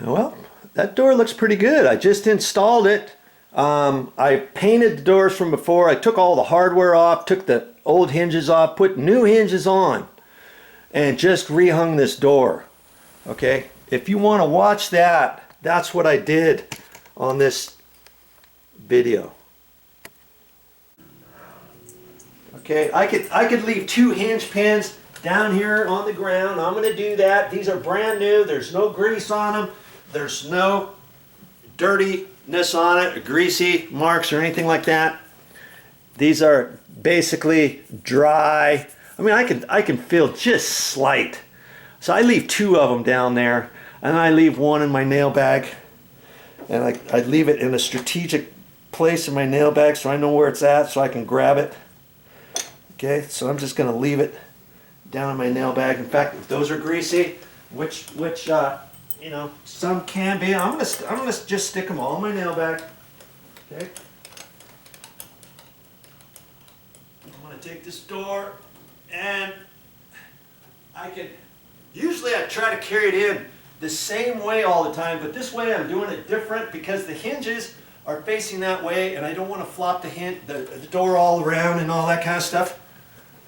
Well, that door looks pretty good. I just installed it. I painted the doors from before. I took all the hardware off, took the old hinges off, put new hinges on, and just rehung this door. Okay, if you want to watch that, that's what I did on this video. Okay, I could leave 2 hinge pins down here on the ground. I'm going to do that. These are brand new. There's no grease on them. There's no dirtiness on it, or greasy marks or anything like that. These are basically dry. I mean, I can feel just slight. So I leave 2 of them down there, and I leave 1 in my nail bag. And I leave it in a strategic place in my nail bag so I know where it's at so I can grab it. Okay, so I'm just going to leave it down in my nail bag. In fact, if those are greasy, which you know, some can be, I'm gonna just stick them all in my nail bag. Okay. I'm gonna take this door, and usually I try to carry it in the same way all the time, but this way I'm doing it different because the hinges are facing that way, and I don't want to flop the door all around and all that kind of stuff.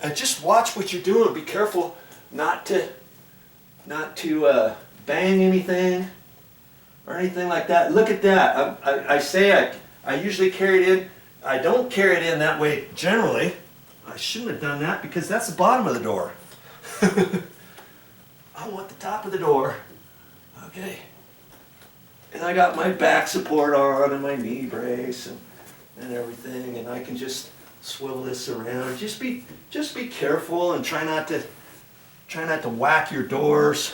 And just watch what you're doing. Be careful not to bang anything or anything like that. Look at that. I usually carry it in. I don't carry it in that way generally. I shouldn't have done that because that's the bottom of the door. I want the top of the door. Okay. And I got my back support on and my knee brace and everything, and I can just swivel this around. Just be careful and try not to whack your doors,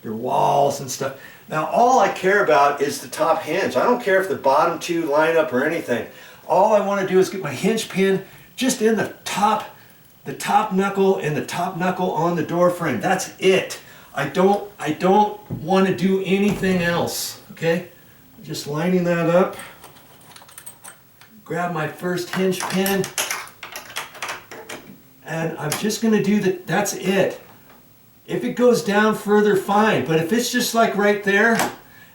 your walls and stuff. Now all I care about is the top hinge. I don't care if the bottom 2 line up or anything. All I want to do is get my hinge pin just in the top knuckle and the top knuckle on the door frame. That's it. I don't want to do anything else. Okay? Just lining that up. Grab my first hinge pin. And I'm just going to do that. That's it. If it goes down further, fine. But if it's just like right there,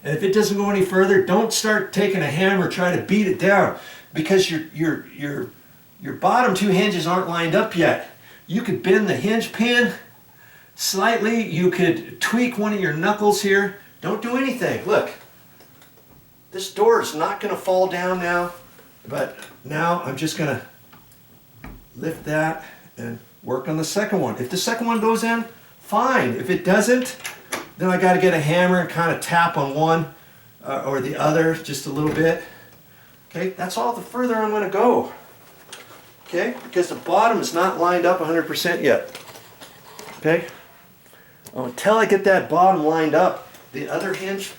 and if it doesn't go any further, don't start taking a hammer try to beat it down, because your bottom 2 hinges aren't lined up yet. You could bend the hinge pin slightly. You could tweak one of your knuckles here. Don't do anything. Look, this door is not going to fall down now. But now I'm just going to lift that and work on the second one. If the second one goes in, fine. If it doesn't, then I got to get a hammer and kind of tap on one or the other just a little bit. Okay, that's all the further I'm going to go. Okay, because the bottom is not lined up 100% yet. Okay, until I get that bottom lined up, the other hinge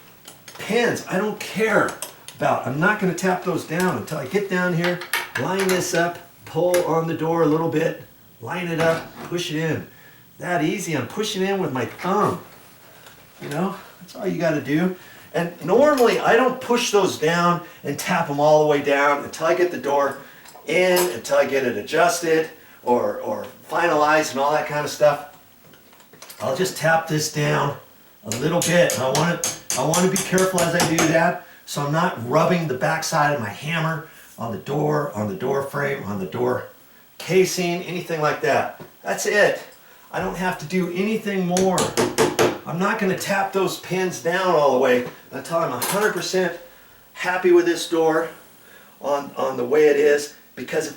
pins, I don't care about. I'm not going to tap those down until I get down here, line this up, pull on the door a little bit, line it up, push it in. That easy. I'm pushing in with my thumb. You know, that's all you got to do. And normally I don't push those down and tap them all the way down until I get the door in, until I get it adjusted or finalized and all that kind of stuff. I'll just tap this down a little bit. And I want to be careful as I do that, so I'm not rubbing the backside of my hammer on the door frame, on the door casing, anything like that. That's it. I don't have to do anything more. I'm not going to tap those pins down all the way until I'm 100% happy with this door on the way it is. Because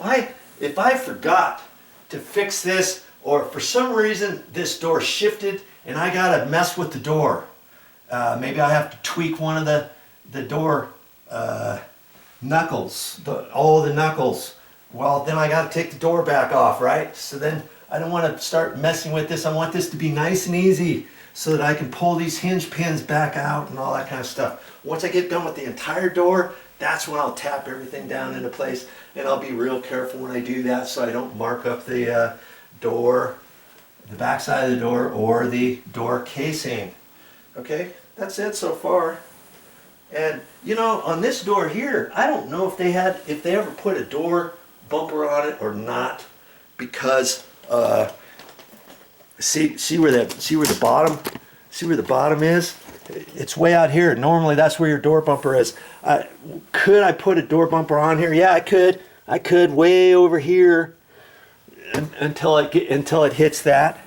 if I forgot to fix this, or for some reason this door shifted and I got to mess with the door, maybe I have to tweak one of the door knuckles, the knuckles. Well, then I got to take the door back off, right? So then I don't want to start messing with this. I want this to be nice and easy so that I can pull these hinge pins back out and all that kind of stuff. Once I get done with the entire door, that's when I'll tap everything down into place, and I'll be real careful when I do that so I don't mark up the door, the back side of the door, or the door casing. Okay, that's it so far. And you know, on this door here, I don't know if they ever put a door bumper on it or not, because see where the bottom is. It's way out here. Normally that's where your door bumper is. Could I put a door bumper on here? Yeah, I could. I could way over here until it hits that.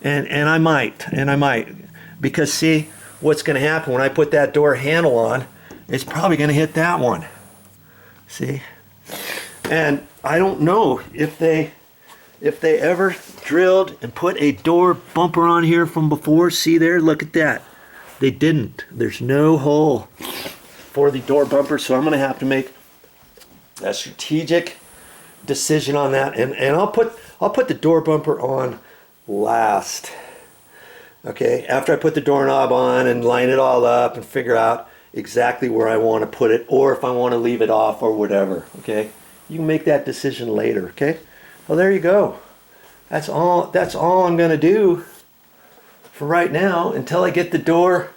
And I might. Because see, what's going to happen when I put that door handle on, it's probably going to hit that one. See? And I don't know if they ever drilled and put a door bumper on here from before. See there? Look at that. They didn't. There's no hole for the door bumper, so I'm going to have to make a strategic decision on that. And I'll put the door bumper on last. Okay, after I put the doorknob on and line it all up and figure out exactly where I want to put it, or if I want to leave it off or whatever. Okay, you can make that decision later. Okay, well, there you go. That's all I'm going to do for right now until I get the door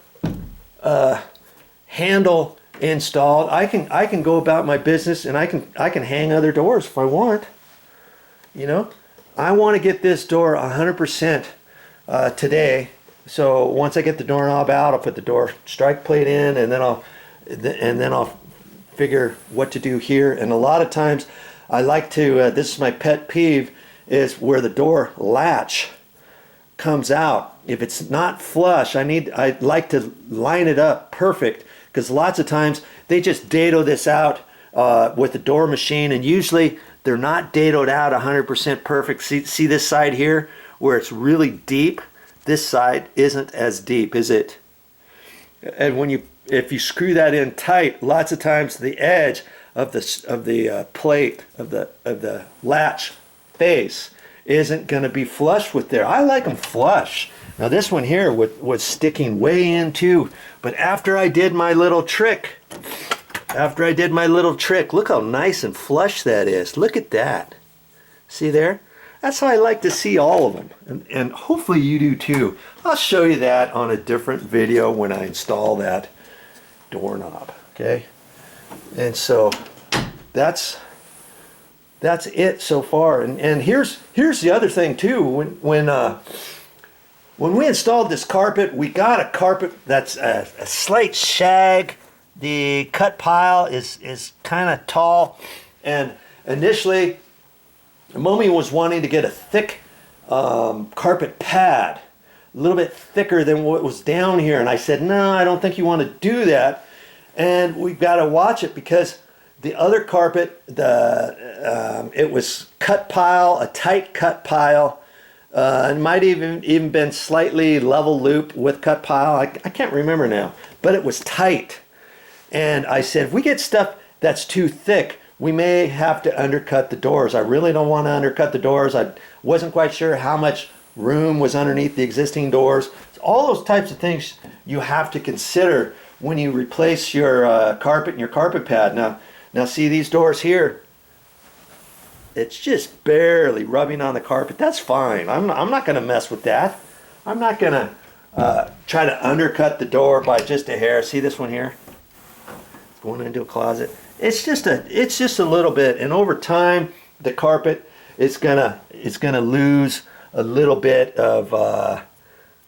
handle installed. I can go about my business, and I can hang other doors if I want. You know, I want to get this door 100% today. So once I get the doorknob out, I'll put the door strike plate in, and then I'll figure what to do here. And a lot of times I like to, this is my pet peeve, is where the door latch comes out. If it's not flush, I like to line it up perfect, because lots of times they just dado this out with the door machine, and usually they're not dadoed out 100% perfect. See this side here where it's really deep? This side isn't as deep, is it? And if you screw that in tight, lots of times the edge of the plate of the latch face isn't going to be flush with there. I like them flush. Now this one here was sticking way in too, but after I did my little trick, look how nice and flush that is. Look at that. See there? That's how I like to see all of them, and hopefully you do too. I'll show you that on a different video when I install that doorknob. Okay, and so that's it so far. And here's the other thing too. When we installed this carpet, we got a carpet that's a slight shag. The cut pile is kind of tall, and initially Mommy was wanting to get a thick carpet pad, a little bit thicker than what was down here. And I said, no, I don't think you want to do that. And we've got to watch it, because the other carpet, it was cut pile, a tight cut pile. It might even been slightly level loop with cut pile. I can't remember now, but it was tight. And I said, if we get stuff that's too thick, we may have to undercut the doors. I really don't want to undercut the doors. I wasn't quite sure how much room was underneath the existing doors. All those types of things you have to consider when you replace your carpet and your carpet pad. Now see these doors here? It's just barely rubbing on the carpet. That's fine. I'm not going to mess with that. I'm not going to try to undercut the door by just a hair. See this one here? It's going into a closet. It's just a little bit, and over time the carpet is gonna lose a little bit of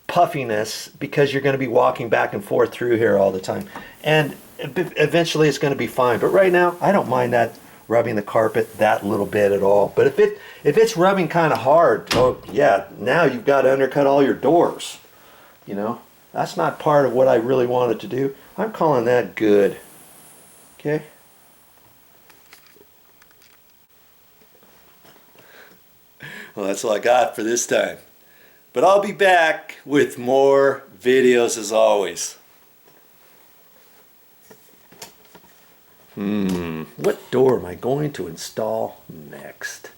puffiness, because you're going to be walking back and forth through here all the time, and eventually it's going to be fine. But right now I don't mind that rubbing the carpet that little bit at all. But if it's rubbing kind of hard, oh yeah, now you've got to undercut all your doors. You know, that's not part of what I really wanted to do. I'm calling that good. Okay. Well, that's all I got for this time. But I'll be back with more videos as always. What door am I going to install next?